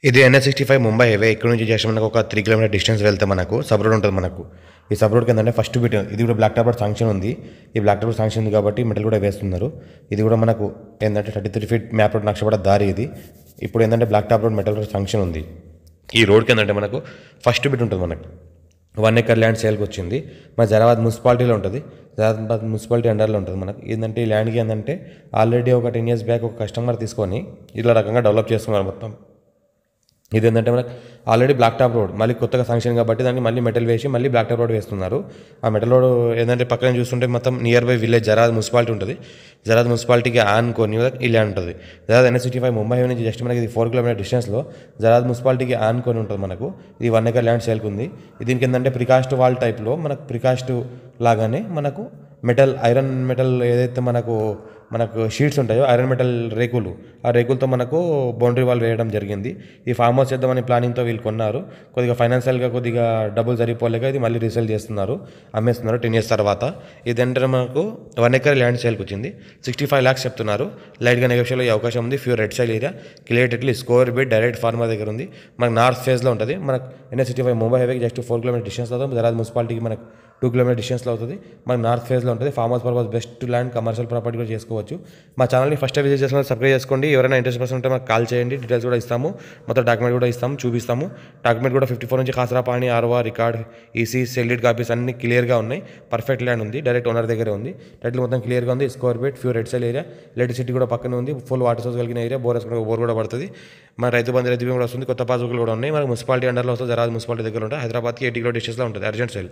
ఇది NH65 Mumbai highway. ఇక్కడ నుంచి జస్ట్ మనకు ఒక 3 కిలోమీటర్ డిస్టెన్స్ వెళ్తే మనకు సబ్ రోడ్ ఉంటుంది మనకు. ఈ సబ్ రోడ్కి ఏంటంటే ఫస్ట్ బిట్ ఇది కూడా బ్లాక్ టాప్ రోడ్ శాంక్షన్ ఉంది. ఈ బ్లాక్ టాప్ రోడ్ శాంక్షన్ ఉంది కాబట్టి మెటల్ కూడా వేస్తున్నారు. ఇది కూడా మనకు ఏంటంటే 33 ఫీట్ మ్యాప్ రోడ్ నక్షపడ దారి ఇది. ఇప్పుడు ఏంటంటే black top road metal road sanction ఉంది. ఈ రోడ్కి ఏంటంటే మనకు ఫస్ట్ బిట్ ఉంటుంది మనకు 1 ఎకర్ ల్యాండ్ సేల్కి వచ్చింది. మన జరాబాద్ మున్సిపాలిటీలో ఉంటుంది. జరాబాద్ మున్సిపాలిటీ అండర్లో ఉంటుంది మనకు. ఏంటంటే ఈ ల్యాండ్కి ఏంటంటే ఆల్రెడీ ఒక 10 years బ్యాక్ ఒక కస్టమర్ తీసుకొని ఇలా రకంగా డెవలప్ చేస్తున్నారు మొత్తం. ఇది ఏంటంటే మనకు ఆల్రెడీ బ్లాక్ టాప్ రోడ్ మళ్ళీ కొత్తగా శాంక్షన్ కాబట్టి దాన్ని మళ్ళీ మెటల్ వేసి మళ్ళీ బ్లాక్ టాప్ రోడ్ వేస్తున్నారు. ఆ మెటల్ రోడ్ ఏంటంటే పక్కన చూస్తుంటే మొత్తం near by village Zaheerabad municipality ఉంటుంది. జరాబాద్ మున్సిపాలిటీకి ఆనుకొని ఈ ల్యాండ్ ఉంటుంది. జరాబాద్ NH65 ముంబై నుంచి జస్ట్ మనకి ఇది 4 కిలోమీటర్ డిస్టెన్స్లో జరాబాద్ మున్సిపాలిటీకి ఆనుకొని ఉంటుంది మనకు. ఇది 1 ఎకర్ ల్యాండ్ సేల్కి ఉంది. దీనికి ఏంటంటే ప్రికాస్ట్ వాల్ టైప్లో మనకు ప్రికాస్ట్ లాగానే మనకు మెటల్ ఐరన్ మెటల్ ఏదైతే మనకు షీట్స్ ఉంటాయో ఐరన్ మెటల్ రేకులు, ఆ రేకులతో మనకు బౌండరీ వాల్ వేయడం జరిగింది. ఈ ఫామ్ హౌస్ చేద్దామని ప్లానింగ్తో వీళ్ళు కొన్నారు. కొద్దిగా ఫైనాన్షియల్గా కొద్దిగా డబ్బులు సరిపోలేక ఇది మళ్ళీ రీసేల్ చేస్తున్నారు, అమ్మేస్తున్నారు 10 years తర్వాత. ఇదంటే మనకు 1 ఎకర్ ల్యాండ్ సేల్కి వచ్చింది. 65 lakhs చెప్తున్నారు. లైట్గా నెగోషియల్ అయ్యే అవకాశం ఉంది. Pure red soil area clearly square bit direct farmer దగ్గర ఉంది. మనకు నార్త్ ఫేజ్లో ఉంటుంది. మనకు NH65 ముంబై హైవేకి జస్ట్ 4 కిలోమీటర్ డిస్టెన్స్లో అవుతుంది. జరాబాద్ మున్సిపాలిటీకి మనకు 2 కిలోమీటర్ డిస్టెన్స్లో అవుతుంది. మనకు నార్త్ ఫేజ్లో ఉంటుంది. Farm house purpose best land, commercial property కూడా చేసుకోవచ్చు. మా ఛానల్ని ఫస్ట్ విజిట్ చేసుకుని సబ్స్క్రైబ్ చేసుకోండి. ఎవరైనా ఇంట్రెస్ట్ పర్సన్ ఉంటే మాకు కాల్ చేయండి. డీటెయిల్స్ కూడా ఇస్తాము. మొత్తం డాక్యుమెంట్ కూడా ఇస్తాము, చూపిస్తాము. డాక్యుమెంట్ కూడా 54 నుంచి ఖాసరా పాణి ఆర్వా రికార్డ్ ఈసీ సెల్లిడ్ కాపీస్ అన్ని క్లియర్గా ఉన్నాయి. పర్ఫెక్ట్ ల్యాండ్ ఉంది. డైరెక్ట్ ఓనర్ దగ్గరే ఉంది. టైటిల్ మొత్తం క్లియర్గా ఉంది. Square bit pure red soil area, electricity కూడా పక్కనే ఉంది. ఫుల్ వాటర్ సోర్స్ కలిగిన ఏరియా. బోర్ కూడా పడుతుంది. మన రైతు బంధు కూడా వస్తుంది. కొత్త పాస్బుక్లు కూడా ఉన్నాయి. మనకు మున్సిపాలిటీ అండర్లో వస్తుంది. జరాబాద్ మున్సిపాలిటీ దగ్గర ఉంటుంది. హైదరాబాద్కి 80 కిలో డిస్టెన్స్లో ఉంటుంది. Urgent sale.